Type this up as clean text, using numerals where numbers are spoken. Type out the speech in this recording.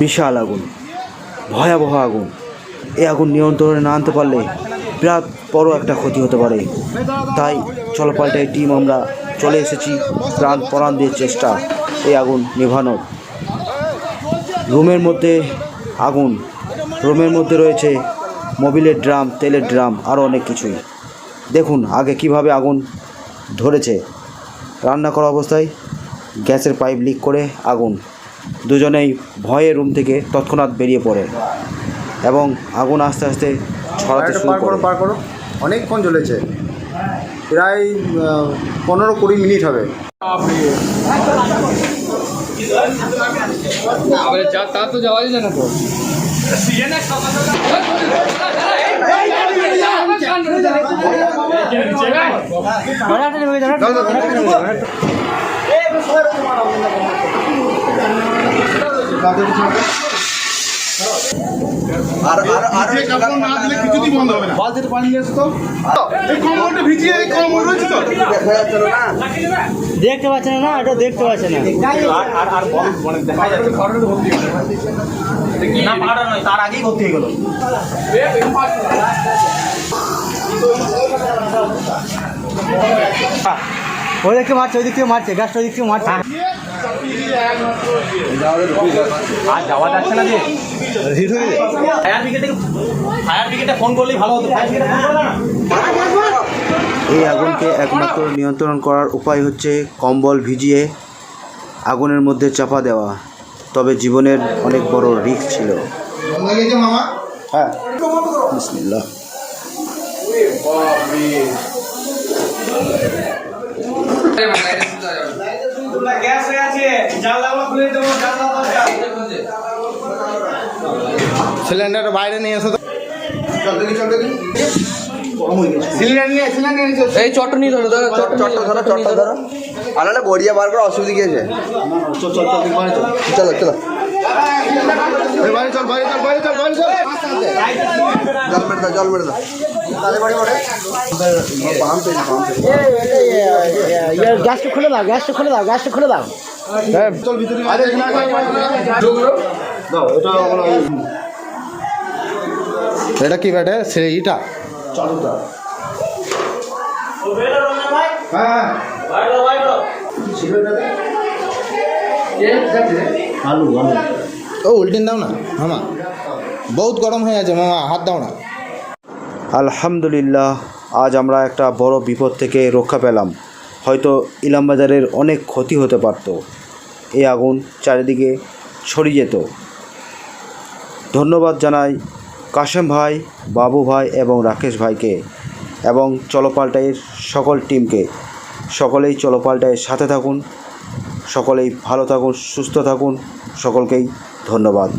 বিশাল আগুন, ভয়াবহ আগুন। এই আগুন নিয়ন্ত্রণে না আনতে পারলে বিরাট বড় একটা ক্ষতি হতে পারে। তাই চলপাল্টাই টিম আমরা চলে এসেছি প্রাণ দিয়ে চেষ্টা এই আগুন নেভানোর। রুমের মধ্যে আগুন, রুমের মধ্যে রয়েছে মোবিলের ড্রাম, তেলের ড্রাম, আরও অনেক কিছুই। দেখুন আগে কিভাবে আগুন ধরেছে। রান্না করা অবস্থায় গ্যাসের পাইপ লিক করে আগুন। দুজনেই ভয়ে রুম থেকে তৎক্ষণাৎ বেরিয়ে পড়ে এবং আগুন আস্তে আস্তে ছড়াতে শুরু করে। অনেকক্ষণ জ্বলেছে, প্রায় 15-20 মিনিট হবে। তা তো যাওয়াই যায় না তো। বালতিতে পানি নিয়ে আসতো, দেখতে পাচ্ছে না, এটা দেখতে পাচ্ছে না। তার আগেই ভর্তি হয়ে গেল। ওই দিক থেকে মারছে, ওই দিক থেকে মারছে, গ্যাসটা ওই দিক থেকে মারছে। আর যাওয়া যাচ্ছে না যে ফায়ার ব্রিগেডে ফোন করলেই ভালো হতো। এই আগুনকে একমাত্র নিয়ন্ত্রণ করার উপায় হচ্ছে কম্বল ভিজিয়ে আগুনের মধ্যে চাপা দেওয়া। তবে জীবনের অনেক বড় রিস্ক ছিল। হ্যাঁ, বিসমিল্লাহ। সিলিন্ডার বাইরে নিয়ে এসো তো। এই চটটা নিয়ে ধরো, চটটা ধরো। আনালে গড়িয়া বার করে অসুবিধা কি আছে? চলো চলো, জল মেরে দাও। গ্যাসটা খুলে দাও, গ্যাসটা খুলে দাও, গ্যাসটা খুলে দাও। এটা কি ব্যাটে? সেইটা ও উল্টিন দাও না মামা, বহুত গরম হয়ে আছে মামা, হাত দাও না। আলহামদুলিল্লাহ, আজ আমরা একটা বড় বিপদ থেকে রক্ষা পেলাম। হয়তো ইলামবাজারের অনেক ক্ষতি হতে পারত। এই আগুন চারিদিকে ছড়িয়ে যেত। ধন্যবাদ জানাই কাশেম ভাই, বাবু ভাই এবং রাকেশ ভাইকে এবং চলপাল্টাইয়ের সকল টিমকে। সকলেই চলপাল্টাইয়ের সাথে থাকুন, সকলেই ভালো থাকুন, সুস্থ থাকুন। সকলকেই ধন্যবাদ।